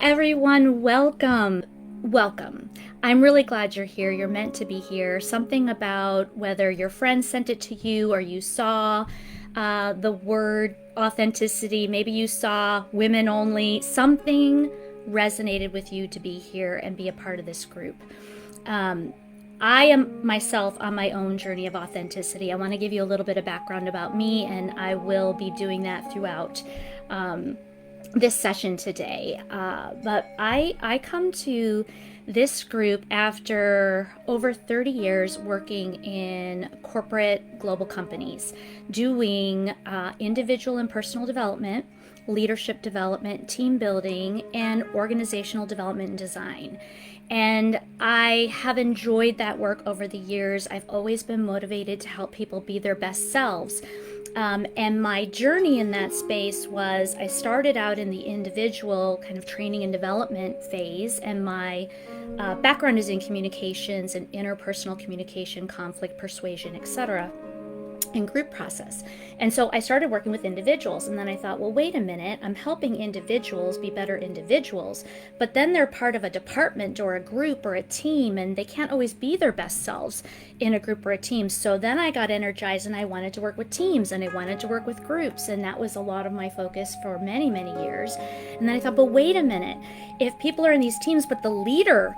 everyone, welcome. Welcome. I'm really glad you're here. You're meant to be here. Something about whether your friend sent it to you or you saw the word authenticity, maybe you saw women only, something resonated with you to be here and be a part of this group. I am myself on my own journey of authenticity. I want to give you a little bit of background about me, and I will be doing that throughout this session today. But I come to this group after over 30 years working in corporate global companies, doing individual and personal development, leadership development, team building, and organizational development and design. And I have enjoyed that work over the years. I've always been motivated to help people be their best selves. And my journey in that space was I started out in the individual kind of training and development phase, and my background is in communications and interpersonal communication, conflict, persuasion, etc. in group process. And so I started working with individuals, and then I thought, well, wait a minute, I'm helping individuals be better individuals, but then they're part of a department or a group or a team, and they can't always be their best selves in a group or a team. So then I got energized and I wanted to work with teams and I wanted to work with groups, and that was a lot of my focus for many, many years. And then I thought, but wait a minute, if people are in these teams, but the leader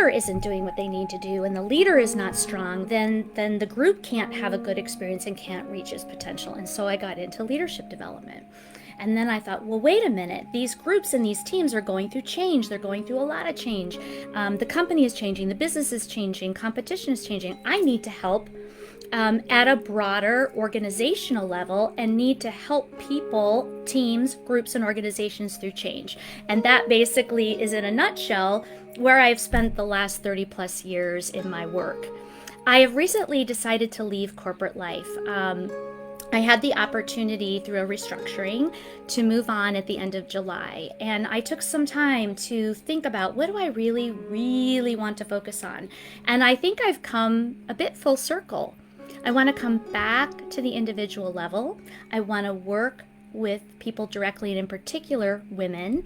isn't doing what they need to do and the leader is not strong, then the group can't have a good experience and can't reach its potential. And so I got into leadership development. And then I thought, well, wait a minute, these groups and these teams are going through change. They're going through a lot of change. The company is changing, the business is changing, competition is changing. I need to help at a broader organizational level and need to help people, teams, groups, and organizations through change. And that basically is, in a nutshell, where I've spent the last 30 plus years in my work. I have recently decided to leave corporate life. I had the opportunity through a restructuring to move on at the end of July. And I took some time to think about, what do I really, really want to focus on? And I think I've come a bit full circle. I want to come back to the individual level. I want to work with people directly, and in particular women,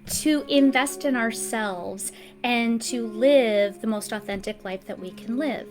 to invest in ourselves and to live the most authentic life that we can live.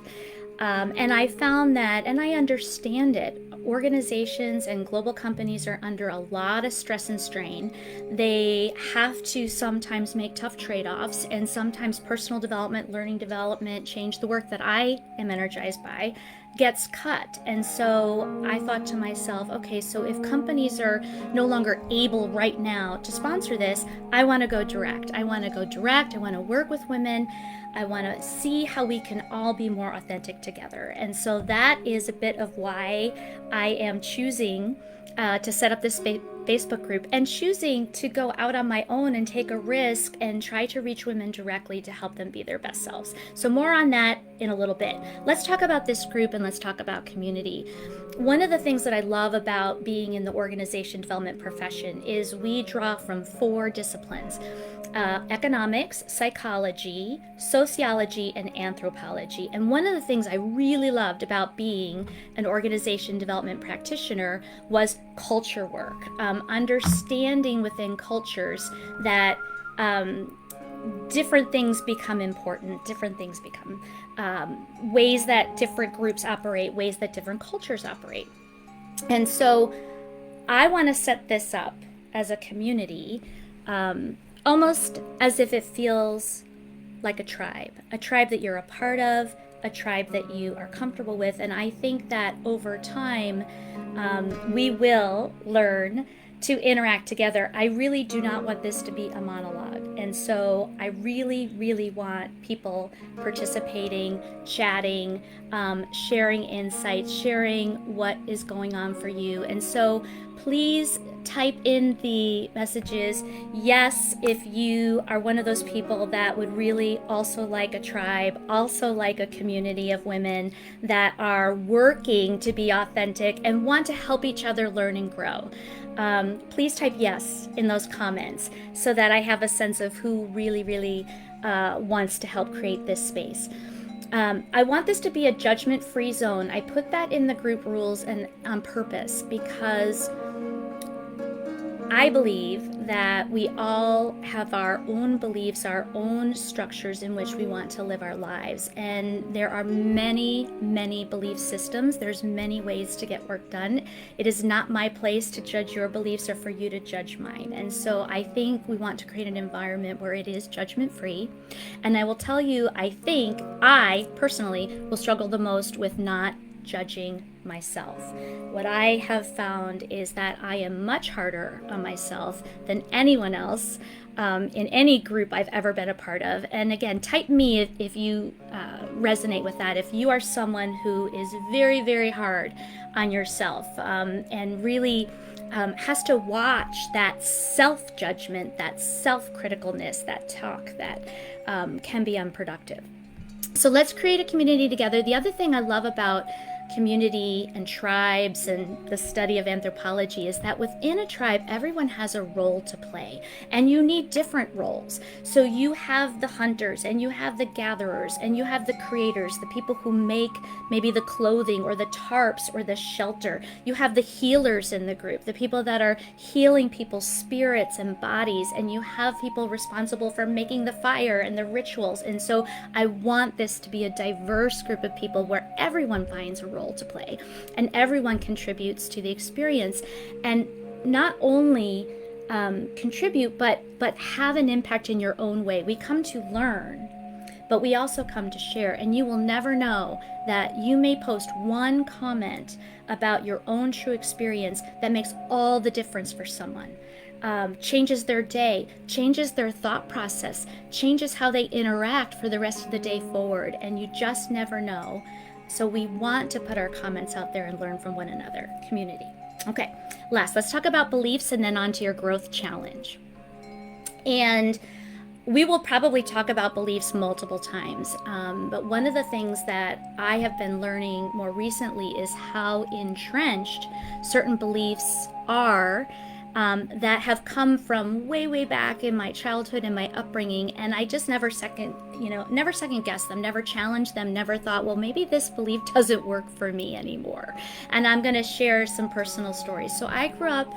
And I found that, and I understand it, organizations and global companies are under a lot of stress and strain. They have to sometimes make tough trade-offs, and sometimes personal development, learning development, change, the work that I am energized by, gets cut. And so I thought to myself, okay, so if companies are no longer able right now to sponsor this, I want to go direct. I want to work with women. I want to see how we can all be more authentic together. And so that is a bit of why I am choosing to set up this Facebook group and choosing to go out on my own and take a risk and try to reach women directly to help them be their best selves. So more on that in a little bit. Let's talk about this group and let's talk about community. One of the things that I love about being in the organization development profession is we draw from 4 disciplines: economics, psychology, sociology, and anthropology. And one of the things I really loved about being an organization development practitioner was culture work, understanding within cultures that different things become important, different things become ways that different groups operate, ways that different cultures operate. And so I want to set this up as a community, almost as if it feels like a tribe that you're a part of, a tribe that you are comfortable with. And I think that over time, we will learn to interact together. I really do not want this to be a monologue. And so I really, really want people participating, chatting, sharing insights, sharing what is going on for you. And so please type in the messages, yes, if you are one of those people that would really also like a tribe, also like a community of women that are working to be authentic and want to help each other learn and grow. Please type yes in those comments so that I have a sense of who really, really wants to help create this space. I want this to be a judgment-free zone. I put that in the group rules and on purpose because I believe that we all have our own beliefs, our own structures in which we want to live our lives. And there are many, many belief systems. There's many ways to get work done. It is not my place to judge your beliefs or for you to judge mine. And so I think we want to create an environment where it is judgment free. And I will tell you, I think I personally will struggle the most with not judging myself. What I have found is that I am much harder on myself than anyone else in any group I've ever been a part of. And again, type me if you resonate with that. If you are someone who is very, very hard on yourself and really has to watch that self-judgment, that self-criticalness, that talk that can be unproductive. So let's create a community together. The other thing I love about community and tribes and the study of anthropology is that within a tribe, everyone has a role to play, and you need different roles. So you have the hunters, and you have the gatherers, and you have the creators, the people who make maybe the clothing or the tarps or the shelter. You have the healers in the group, the people that are healing people's spirits and bodies, and you have people responsible for making the fire and the rituals. And so I want this to be a diverse group of people where everyone finds a role to play and everyone contributes to the experience, and not only contribute but have an impact in your own way. We come to learn, but we also come to share, and you will never know that you may post one comment about your own true experience that makes all the difference for someone. Changes their day, changes their thought process, changes how they interact for the rest of the day forward, and you just never know. So we want to put our comments out there and learn from one another. Community. Okay, last, let's talk about beliefs and then on to your growth challenge. And we will probably talk about beliefs multiple times, but one of the things that I have been learning more recently is how entrenched certain beliefs are that have come from way, way back in my childhood and my upbringing, and I just never second guessed them, never challenged them, never thought, well, maybe this belief doesn't work for me anymore. And I'm going to share some personal stories. So I grew up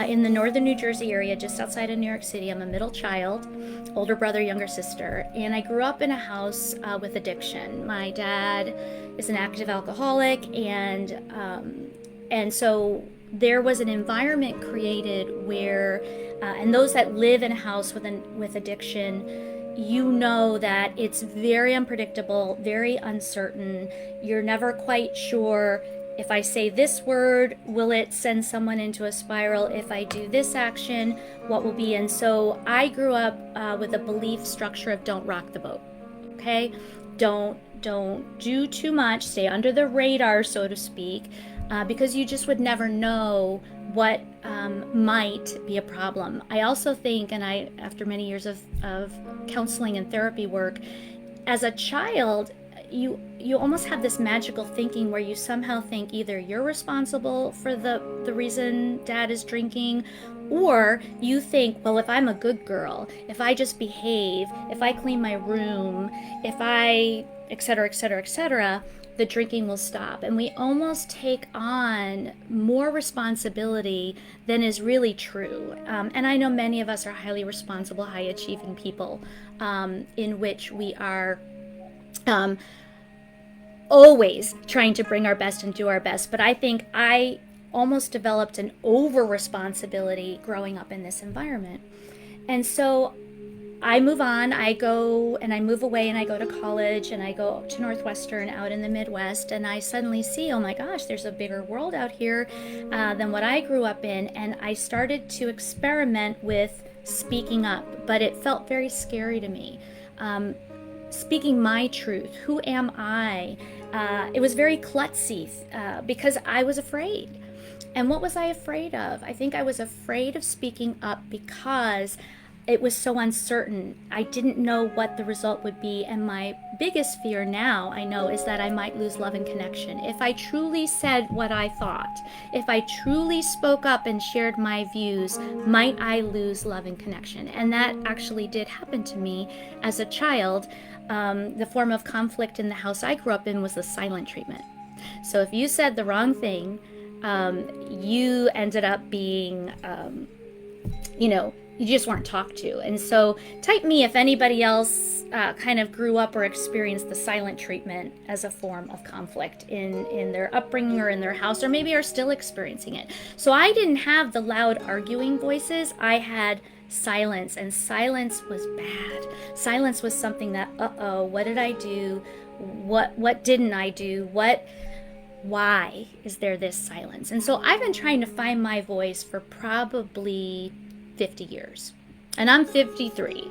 in the northern New Jersey area, just outside of New York City. I'm a middle child, older brother, younger sister, and I grew up in a house with addiction. My dad is an active alcoholic, and so there was an environment created where, and those that live in a house with addiction, you know that it's very unpredictable, very uncertain. You're never quite sure, if I say this word, will it send someone into a spiral? If I do this action, what will be? And so I grew up with a belief structure of don't rock the boat, okay? Don't do too much, stay under the radar, so to speak. Because you just would never know what might be a problem. I also think, and after many years of counseling and therapy work, as a child, you almost have this magical thinking where you somehow think either you're responsible for the reason dad is drinking, or you think, well, if I'm a good girl, if I just behave, if I clean my room, if I, et cetera, et cetera, et cetera, the drinking will stop. And we almost take on more responsibility than is really true. And I know many of us are highly responsible, high achieving people in which we are always trying to bring our best and do our best. But I think I almost developed an over responsibility growing up in this environment. And so I move on, I go and I move away and I go to college and I go to Northwestern out in the Midwest, and I suddenly see, oh my gosh, there's a bigger world out here than what I grew up in. And I started to experiment with speaking up, but it felt very scary to me. Speaking my truth, who am I? It was very klutzy because I was afraid. And what was I afraid of? I think I was afraid of speaking up because it was so uncertain. I didn't know what the result would be. And my biggest fear now, I know, is that I might lose love and connection. If I truly said what I thought, if I truly spoke up and shared my views, might I lose love and connection? And that actually did happen to me as a child. The form of conflict in the house I grew up in was the silent treatment. So if you said the wrong thing, you ended up being you just weren't talked to. And so type me if anybody else kind of grew up or experienced the silent treatment as a form of conflict in their upbringing or in their house, or maybe are still experiencing it. So I didn't have the loud arguing voices. I had silence, and silence was bad. Silence was something that, what did I do? What didn't I do? Why is there this silence? And so I've been trying to find my voice for probably 50 years, and I'm 53.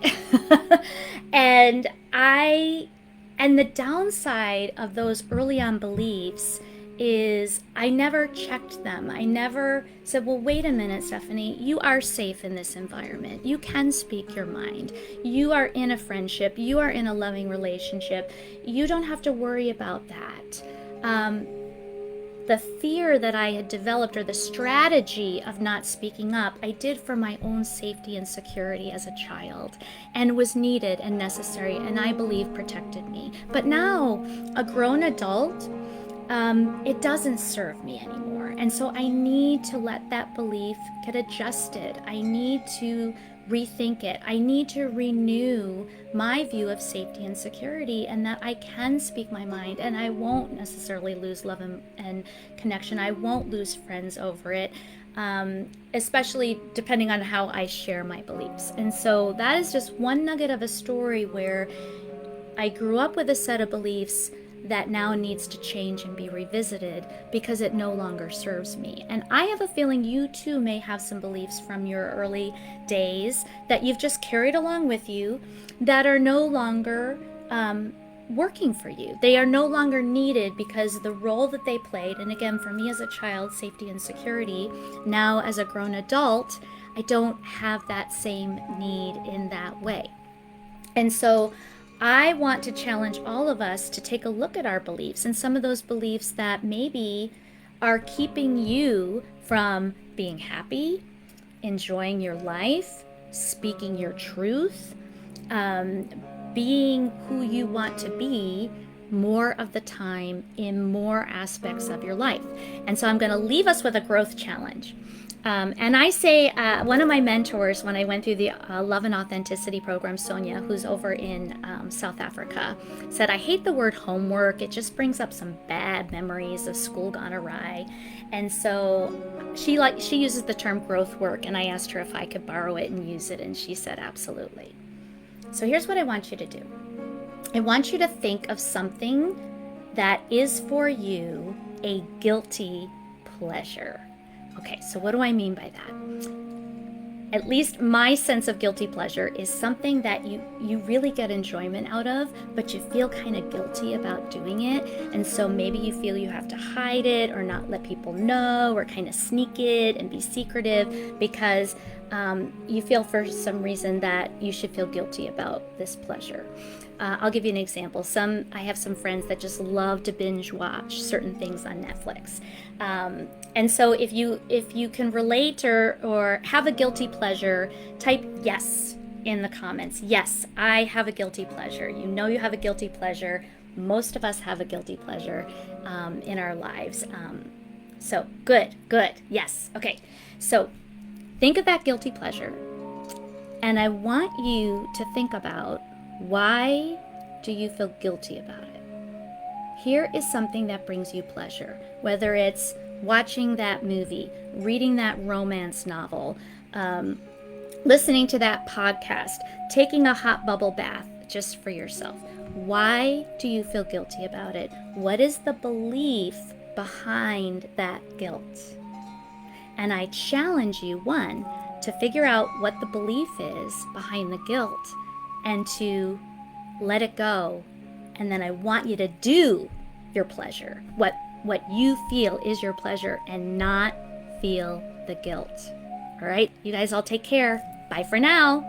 and the downside of those early on beliefs is I never checked them. I never said, well, wait a minute, Stephanie, you are safe in this environment. You can speak your mind. You are in a friendship. You are in a loving relationship. You don't have to worry about that. The fear that I had developed, or the strategy of not speaking up, I did for my own safety and security as a child, and was needed and necessary, and I believe protected me. But now, a grown adult, it doesn't serve me anymore. And so I need to let that belief get adjusted. I need to rethink it. I need to renew my view of safety and security, and that I can speak my mind, and I won't necessarily lose love and connection. I won't lose friends over it, especially depending on how I share my beliefs. And so that is just one nugget of a story where I grew up with a set of beliefs that now needs to change and be revisited because it no longer serves me. And I have a feeling you too may have some beliefs from your early days that you've just carried along with you that are no longer working for you. They are no longer needed because the role that they played, and again, for me as a child, safety and security, now as a grown adult, I don't have that same need in that way. And so I want to challenge all of us to take a look at our beliefs, and some of those beliefs that maybe are keeping you from being happy, enjoying your life, speaking your truth, being who you want to be more of the time in more aspects of your life. And so I'm going to leave us with a growth challenge. And I say, one of my mentors when I went through the Love and Authenticity program, Sonia, who's over in South Africa, said, I hate the word homework. It just brings up some bad memories of school gone awry. And so she uses the term growth work, and I asked her if I could borrow it and use it, and she said, absolutely. So here's what I want you to do. I want you to think of something that is for you a guilty pleasure. Okay, so what do I mean by that? At least my sense of guilty pleasure is something that you really get enjoyment out of, but you feel kind of guilty about doing it. And so maybe you feel you have to hide it or not let people know, or kind of sneak it and be secretive because you feel for some reason that you should feel guilty about this pleasure. I'll give you an example. I have some friends that just love to binge watch certain things on Netflix. And so if you can relate or have a guilty pleasure, type yes in the comments. Yes, I have a guilty pleasure. You have a guilty pleasure. Most of us have a guilty pleasure in our lives. So good. Yes. Okay. So think of that guilty pleasure. And I want you to think about, why do you feel guilty about it? Here is something that brings you pleasure, whether it's watching that movie, reading that romance novel, listening to that podcast, taking a hot bubble bath just for yourself. Why do you feel guilty about it? What is the belief behind that guilt? And I challenge you, one, to figure out what the belief is behind the guilt and to let it go. And then I want you to do your pleasure, what you feel is your pleasure, and not feel the guilt. All right, you guys all take care. Bye for now.